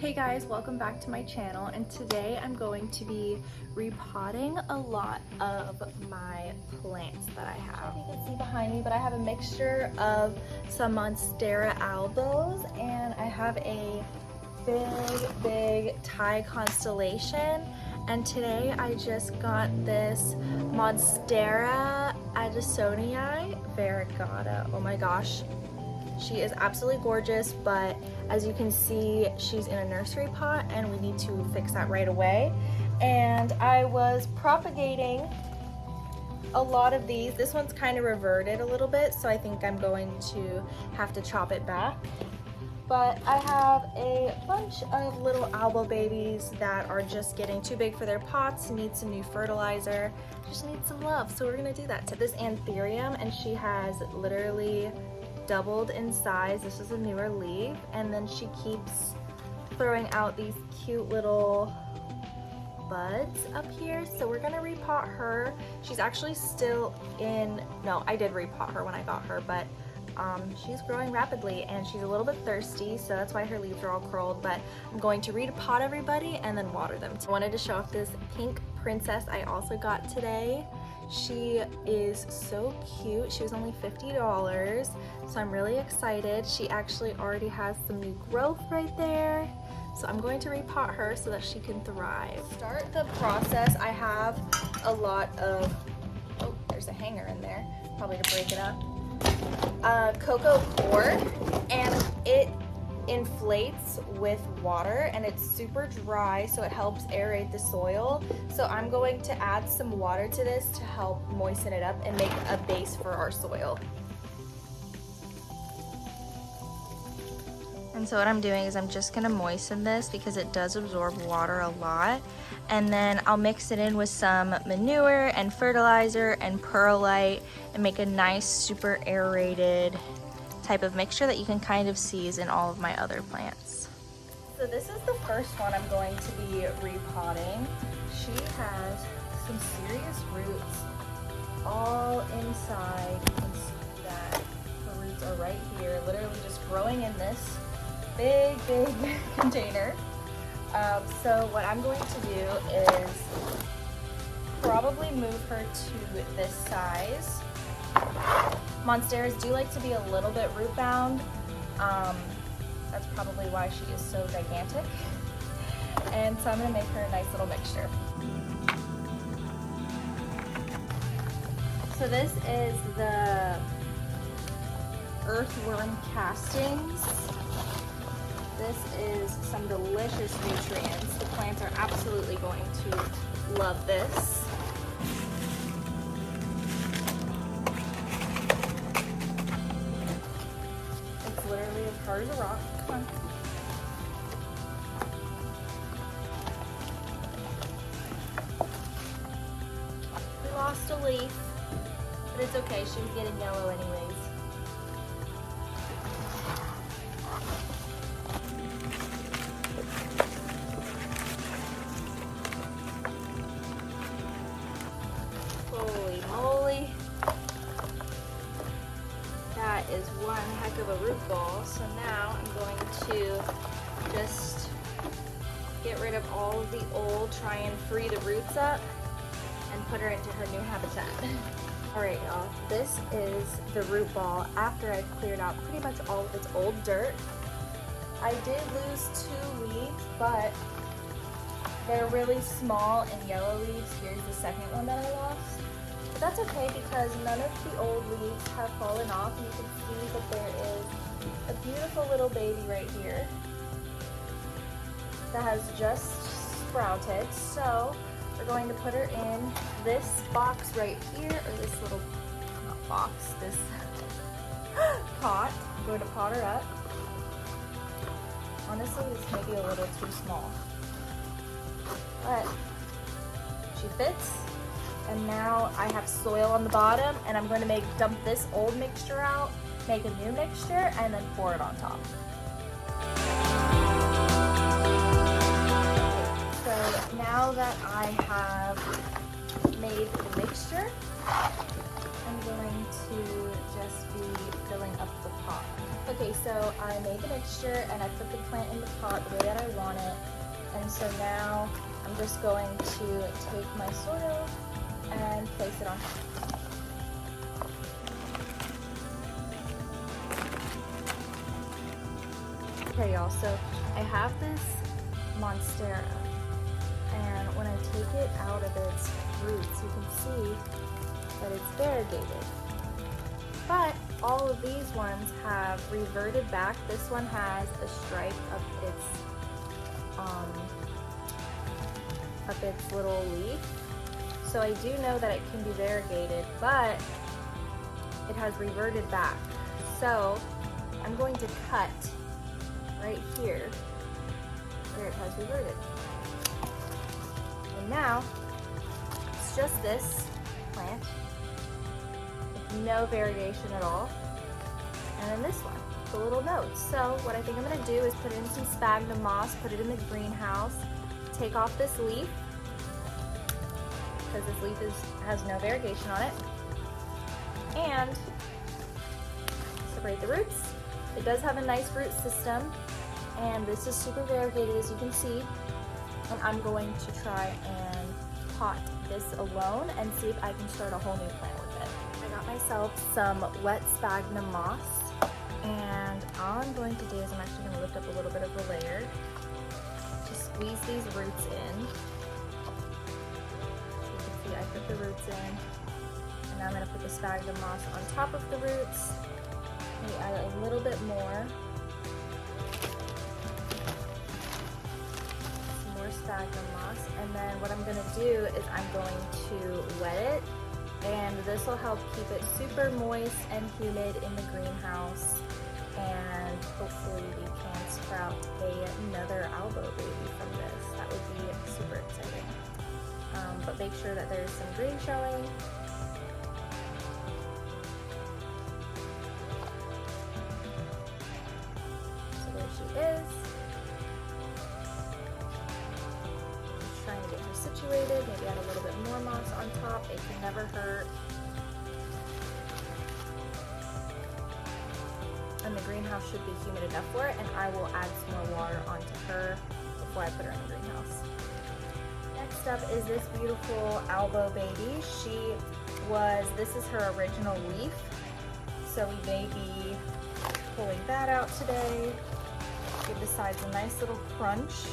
Hey guys, welcome back to my channel, and today I'm going to be repotting a lot of my plants that I have. You can see behind me, but I have a mixture of some Monstera albos, and I have a big Thai constellation, and today I just got this Monstera Addisoniae Varagata. Oh my gosh. She is absolutely gorgeous, but as you can see, she's in a nursery pot and we need to fix that right away. And I was propagating a lot of these. This one's kind of reverted a little bit, so I think I'm going to have to chop it back. But I have a bunch of little albo babies that are just getting too big for their pots, need some new fertilizer, just need some love, so we're gonna do that. So this Anthurium, and she has literally doubled in size. This is a newer leaf, and then she keeps throwing out these cute little buds up here, so we're gonna repot her. She's actually still in, no, I did repot her when I got her, but she's growing rapidly and she's a little bit thirsty, so that's why her leaves are all curled. But I'm going to repot everybody and then water them. So I wanted to show off this pink princess I also got today. She is so cute. She was only $50, so I'm really excited. She actually already has some new growth right there, so I'm going to repot her so that she can thrive. Start the process. I have a lot of, oh, there's a hanger in there, probably to break it up. Cocoa core, and it inflates with water, and it's super dry, so it helps aerate the soil. So I'm going to add some water to this to help moisten it up and make a base for our soil. And so what I'm doing is I'm just gonna moisten this because it does absorb water a lot. And then I'll mix it in with some manure and fertilizer and perlite and make a nice, super aerated type of mixture that you can kind of see in all of my other plants. So this is the first one I'm going to be repotting. She has some serious roots all inside. You can see that her roots are right here, literally just growing in this big container. So what I'm going to do is probably move her to this size. Monsteras do like to be a little bit root bound. That's probably why she is so gigantic. And so I'm gonna make her a nice little mixture. So this is the earthworm castings. This is some delicious nutrients. The plants are absolutely going to love this. It's literally as hard as a rock. Come on. We lost a leaf, but it's okay. She was getting yellow anyways. Holy moly. That is one heck of a root ball. So now I'm going to just get rid of all of the old, try and free the roots up, and put her into her new habitat. Alright y'all, this is the root ball after I've cleared out pretty much all of its old dirt. I did lose 2 leaves, but they're really small and yellow leaves. Here's the second one that I lost. But that's okay because none of the old leaves have fallen off. You can see that there is a beautiful little baby right here that has just sprouted. So we're going to put her in this box right here, or this little, not box, this pot. I'm going to pot her up. Honestly, this may be a little too small, but she fits. And now I have soil on the bottom, and I'm going to dump this old mixture out, make a new mixture, and then pour it on top. So now that I have made the mixture, I'm going to just be filling up the pot. The Okay, so I made the mixture and I put the plant in the pot the way that I want it. And so now I'm just going to take my soil and place it on top. Okay, y'all, so I have this Monstera, and when I take it out of its roots, you can see that it's variegated. But all of these ones have reverted back. This one has a stripe up its little leaf. So I do know that it can be variegated, but it has reverted back. So I'm going to cut right here where it has reverted. And now it's just this plant with no variegation at all. And then this one, the little notes. So what I think I'm gonna do is put in some sphagnum moss, put it in the greenhouse, take off this leaf, because this leaf has no variegation on it, and separate the roots. It does have a nice root system, and this is super variegated, as you can see. And I'm going to try and pot this alone and see if I can start a whole new plant with it. I got myself some wet sphagnum moss, and all I'm going to do is I'm actually going to lift up a little bit of the layer to squeeze these roots in. So you can see I put the roots in, and now I'm going to put the sphagnum moss on top of the roots. Maybe add a little bit more. Some more sphagnum moss, and then what I'm going to do is I'm going to wet it, and this will help keep it super moist and humid in the greenhouse, and hopefully we can sprout another elbow baby from this. That would be super exciting. But make sure that there's some green showing. So there she is. Just trying to get her situated. Maybe add a little bit more moss on top. It can never hurt. And the greenhouse should be humid enough for it, and I will add some more water onto her before I put her in the greenhouse. Next up is this beautiful elbow baby. This is her original leaf, so we may be pulling that out today. Give the sides a nice little crunch.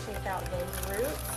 Shake out those roots.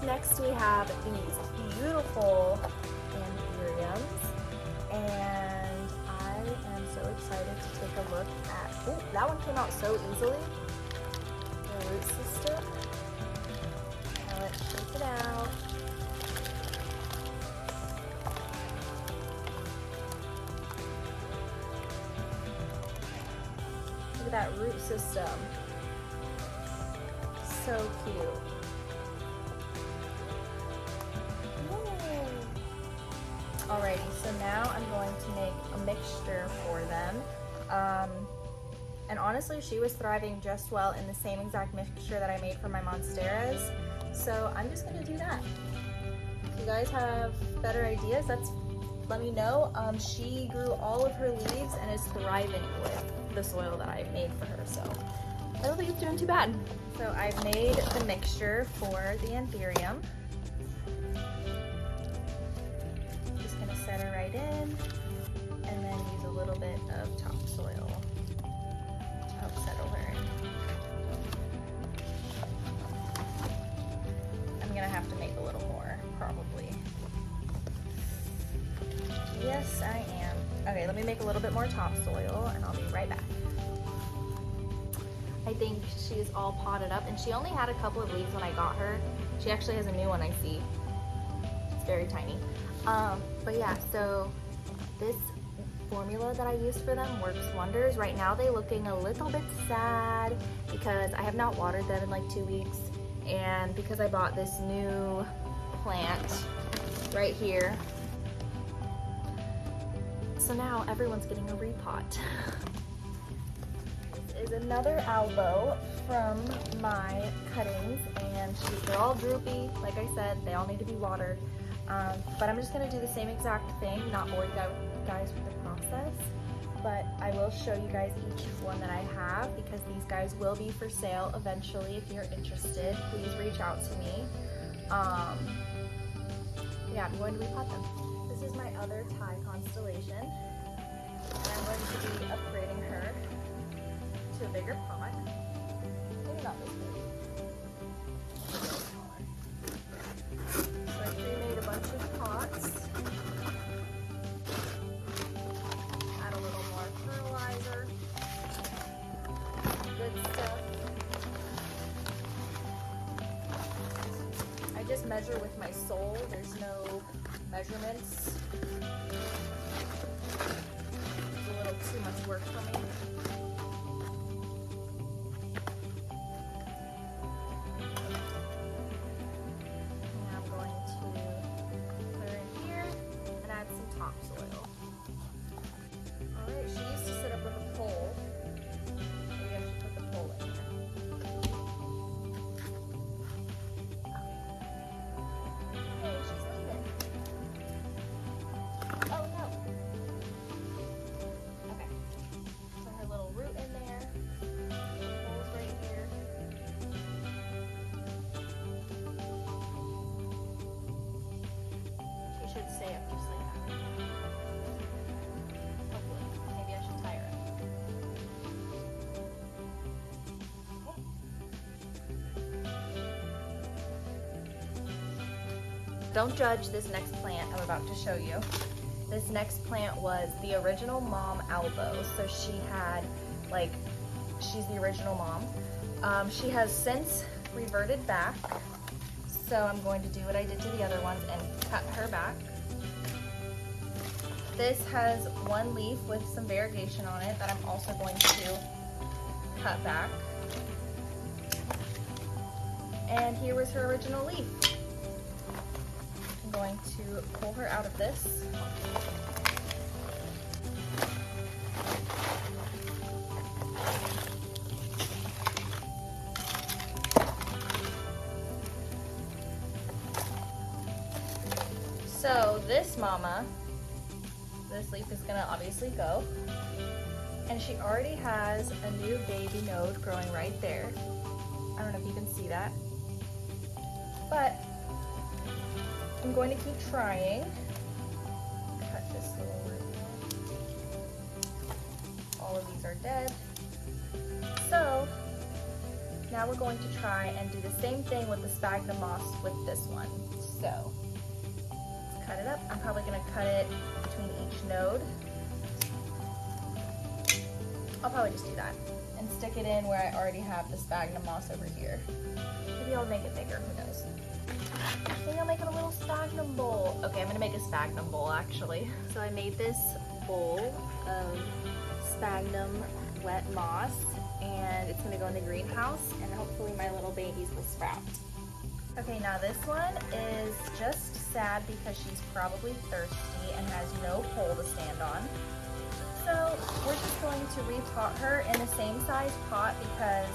Next we have these beautiful anthuriums, and I am so excited to take a look at, oh, that one came out so easily, the root system. Now let's shake it out. Look at that root system, so cute. Alrighty, so now I'm going to make a mixture for them. And honestly, she was thriving just well in the same exact mixture that I made for my Monsteras. So I'm just gonna do that. If you guys have better ideas, let me know. She grew all of her leaves and is thriving with the soil that I made for her. So I don't think it's doing too bad. So I've made the mixture for the anthurium. Set her right in, and then use a little bit of topsoil to help settle her in. I'm gonna have to make a little more, probably. Yes, I am. Okay, let me make a little bit more topsoil, and I'll be right back. I think she's all potted up, and she only had a couple of leaves when I got her. She actually has a new one, I see. It's very tiny. But yeah, so this formula that I used for them works wonders. Right now they're looking a little bit sad because I have not watered them in like 2 weeks, and because I bought this new plant right here. So now everyone's getting a repot. This is another albo from my cuttings, and they're all droopy. Like I said, they all need to be watered. But I'm just gonna do the same exact thing, not bore you guys with the process, but I will show you guys each one that I have because these guys will be for sale eventually. If you're interested, please reach out to me. Yeah, I'm going to repot them. This is my other Thai constellation, and I'm going to be upgrading her to a bigger pot. Maybe not this big. So I pre-made a bunch of pots. Add a little more fertilizer. Good stuff. I just measure with my soul. There's no measurements. It's a little too much work for me. Topsoil. Alright, she used to sit up with a pole. Maybe I should put the pole in here. Okay, she's leaving. Oh no. Okay. Put her little root in there. Pole's right here. She should stay up just like that. Don't judge this next plant I'm about to show you. This next plant was the original mom albo. So she had, like, she's the original mom. She has since reverted back. So I'm going to do what I did to the other ones and cut her back. This has one leaf with some variegation on it that I'm also going to cut back. And here was her original leaf. I'm going to pull her out of this. So this mama, this leaf is gonna obviously go. And she already has a new baby node growing right there. I don't know if you can see that. But I'm going to keep trying. Cut this little root off. All of these are dead. So now we're going to try and do the same thing with the sphagnum moss with this one. So let's cut it up. I'm probably going to cut it between each node. I'll probably just do that and stick it in where I already have the sphagnum moss over here. Maybe I'll make it bigger, who knows. I think I'll make it a little sphagnum bowl. Okay, I'm gonna make a sphagnum bowl actually. So I made this bowl of sphagnum wet moss, and it's gonna go in the greenhouse, and hopefully my little babies will sprout. Okay, now this one is just sad because she's probably thirsty and has no pole to stand on. So we're just going to repot her in the same size pot because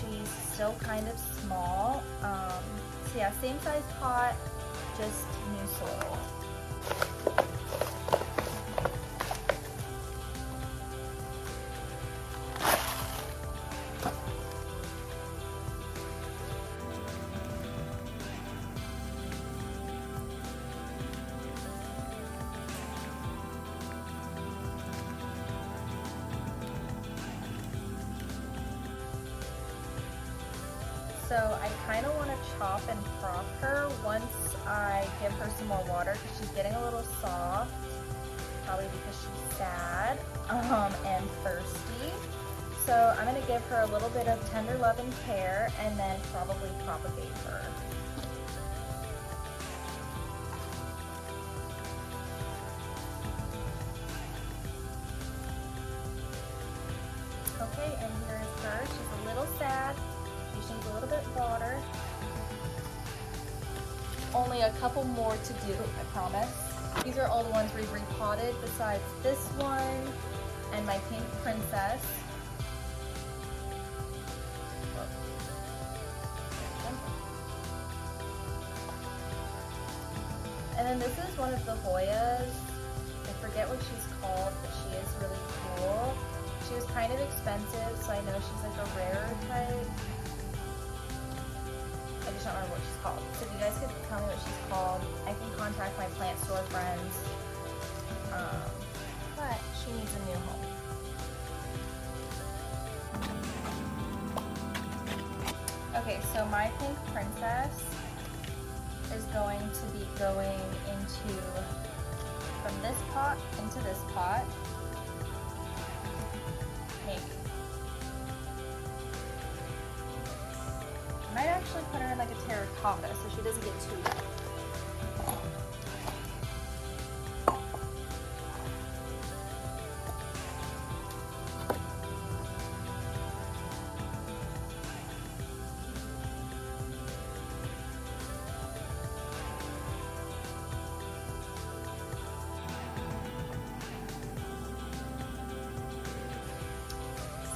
she's still kind of small. So yeah, same size pot, just new soil. So I kind of want to chop and prop her once I give her some more water because she's getting a little soft, probably because she's sad and thirsty. So I'm going to give her a little bit of tender love and care and then probably propagate her. Okay, and here is her. She's a little sad. She just needs a little bit of water. Only a couple more to do, I promise. These are all the ones we've repotted besides this one and my pink princess. And then this is one of the Hoyas. I forget what she's called, but she is really cool. She was kind of expensive, so I know she's like a rarer type. I just don't remember what she's called. So if you guys could tell me what she's called, I can contact my plant store friends. But she needs a new home. Okay, so my pink princess is going to be going into, from this pot into this pot. Maybe. I might actually put her in like a terracotta so she doesn't get too wet.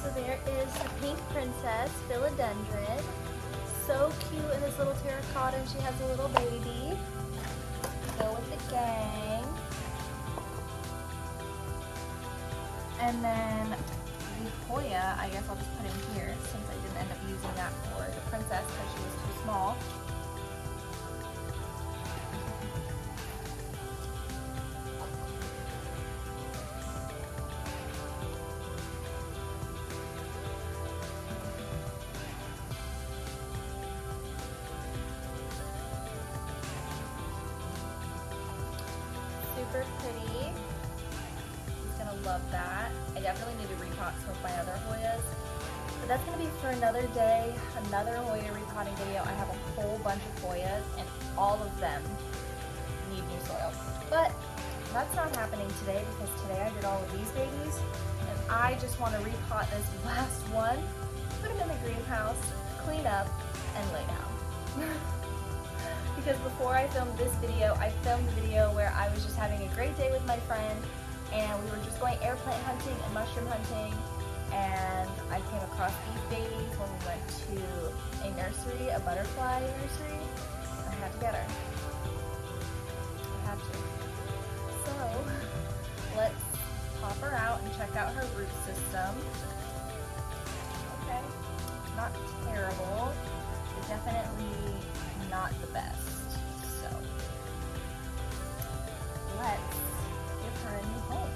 So there is the pink princess, philodendron. So cute in this little terracotta, and she has a little baby. Go with the gang. And then the Hoya, I guess I'll just put in here since I didn't end up using that for the princess because she was too small. Super pretty. He's gonna love that. I definitely need to repot some of my other Hoyas. But that's gonna be for another day, another Hoya repotting video. I have a whole bunch of Hoyas and all of them need new soil. But that's not happening today because today I did all of these babies and I just want to repot this last one, put him in the greenhouse, clean up, and lay down. Because before I filmed this video, I filmed a video where I was just having a great day with my friend and we were just going air plant hunting and mushroom hunting, and I came across these babies when we went to a nursery, a butterfly nursery. I had to get her. I had to. So let's pop her out and check out her root system. Okay, not terrible, but definitely not the best. So let's give her a new home.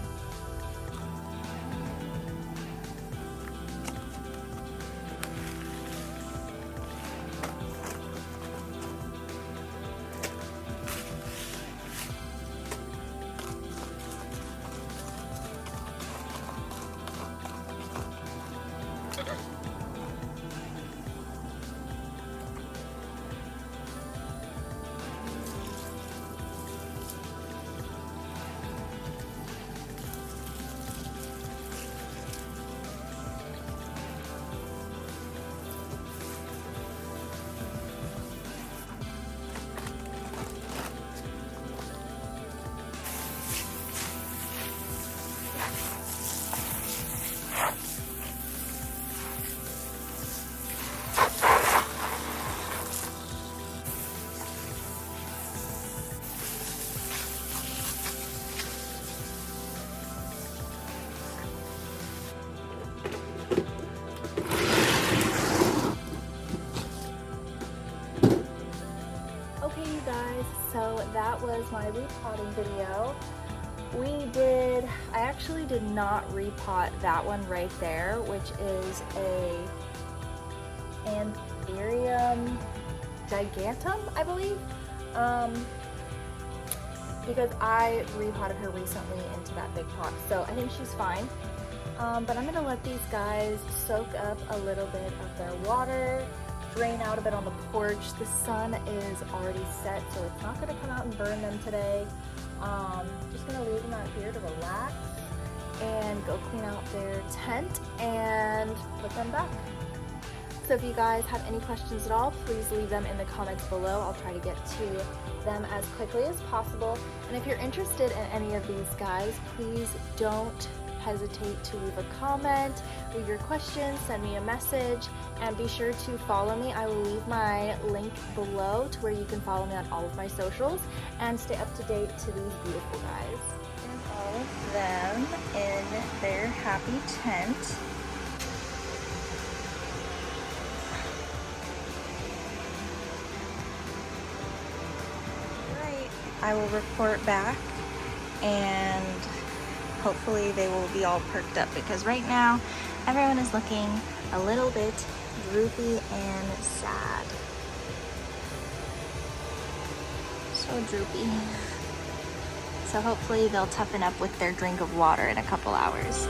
So that was my repotting video. I actually did not repot that one right there, which is a Anthurium gigantum, I believe. Because I repotted her recently into that big pot, so I think she's fine. But I'm gonna let these guys soak up a little bit of their water, drain out a bit on the porch. The sun is already set, so it's not gonna come out and burn them today. Just gonna leave them out here to relax. and go clean out their tent and put them back. So if you guys have any questions at all, please leave them in the comments below. I'll try to get to them as quickly as possible. And if you're interested in any of these guys, please don't hesitate to leave a comment, leave your questions, send me a message, and be sure to follow me. I will leave my link below to where you can follow me on all of my socials and stay up to date to these beautiful guys. And all of them in their happy tent. I will report back and hopefully they will be all perked up, because right now everyone is looking a little bit droopy and sad. So droopy. So hopefully they'll toughen up with their drink of water in a couple hours.